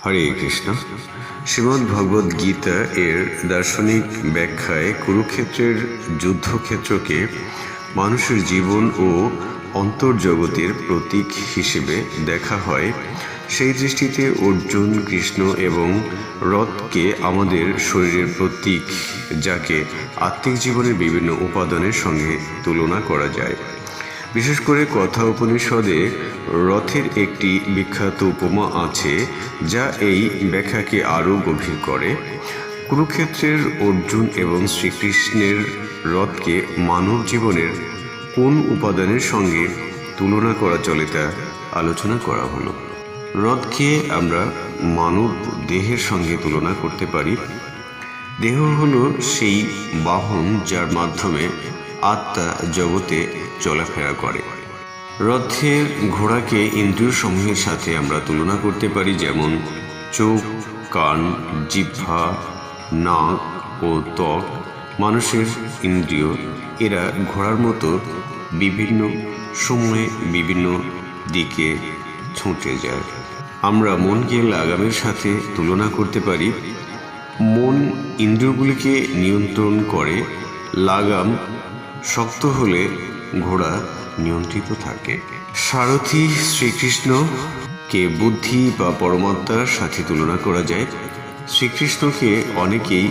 হরে কৃষ্ণ। শ্রীমদ্ ভগবদ্ গীতা এর দার্শনিক ব্যাখ্যায় কুরুক্ষেত্রের যুদ্ধক্ষেত্রকে মানুষের জীবন ও অন্তর্জগতের প্রতীক হিসেবে দেখা হয়। সেই দৃষ্টিতে অর্জুন, কৃষ্ণ এবং রথকে আমাদের শরীরের প্রতীক, যাকে আত্মিক জীবনের বিভিন্ন উপাদানের সঙ্গে তুলনা করা যায়। বিশেষ করে কথা উপনিষদে রথের একটি বিখ্যাত উপমা আছে, যা এই ব্যাখ্যাকে আরও গভীর করে। কুরুক্ষেত্রের অর্জুন এবং শ্রীকৃষ্ণের রথকে মানব জীবনের কোন উপাদানের সঙ্গে তুলনা করা চলে তা আলোচনা করা হলো। রথকে আমরা মানব দেহের সঙ্গে তুলনা করতে পারি। দেহ হলো সেই বাহন যার মাধ্যমে আত্মা জগতে চলাফেরা করে। রথের ঘোড়াকে ইন্দ্রিয় সমূহের সাথে আমরা তুলনা করতে পারি, যেমন চোখ, কান, জিহ্বা, নাক ও ত্বক মানুষের ইন্দ্রিয়। এরা ঘোড়ার মতো বিভিন্ন সময়ে বিভিন্ন দিকে ছুটে যায়। আমরা মনকে লাগামের সাথে তুলনা করতে পারি। মন ইন্দ্রিয়গুলিকে নিয়ন্ত্রণ করে। লাগাম শক্ত হলে ঘোড়া নিয়ন্ত্রিত থাকে। সারথি শ্রীকৃষ্ণকে বুদ্ধি বা পরমাত্মার সাথে তুলনা করা যায়। শ্রীকৃষ্ণকে অনেকেই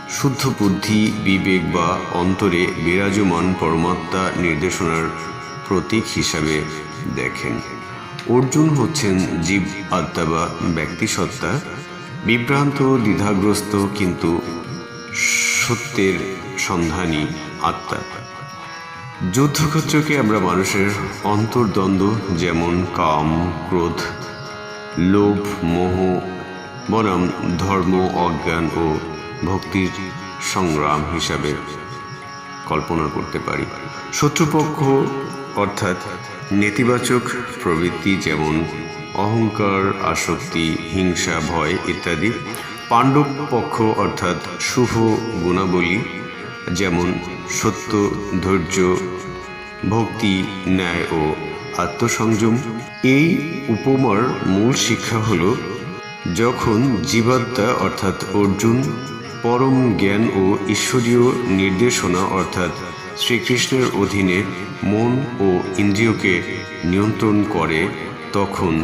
শুদ্ধ বুদ্ধি, বিবেক বা অন্তরে বিরাজমান পরমাত্মা নির্দেশনার প্রতীক হিসাবে দেখেন। অর্জুন হচ্ছেন জীব আত্মা বা ব্যক্তিসত্তা, বিভ্রান্ত, দ্বিধাগ্রস্ত কিন্তু সত্যের সন্ধানী আত্মা। যুদ্ধক্ষেত্রকে আমরা মানুষের অন্তর্দ্বন্দ্ব, যেমন কাম, ক্রোধ, লোভ, মোহ বনাম ধর্ম, অজ্ঞান ও ভক্তির সংগ্রাম হিসাবে কল্পনা করতে পারি। শত্রুপক্ষ অর্থাৎ নেতিবাচক প্রবৃত্তি, যেমন অহংকার, আসক্তি, হিংসা, ভয় ইত্যাদি। পাণ্ডব পক্ষ অর্থাৎ শুভ গুণাবলী, যেমন সত্য, ধৈর্য, ভক্তি, ন্যায় ও আত্মসংযম। এই উপমার মূল শিক্ষা হল, যখন জীবাত্মা অর্থাৎ অর্জুন পরম জ্ঞান ও ঈশ্বরীয় নির্দেশনা অর্থাৎ শ্রীকৃষ্ণের অধীনে মন ও ইন্দ্রিয়কে নিয়ন্ত্রণ করে, তখন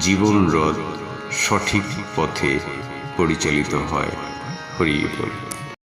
জীবন রথ সঠিক পথে পরিচালিত হয়। হরি বল।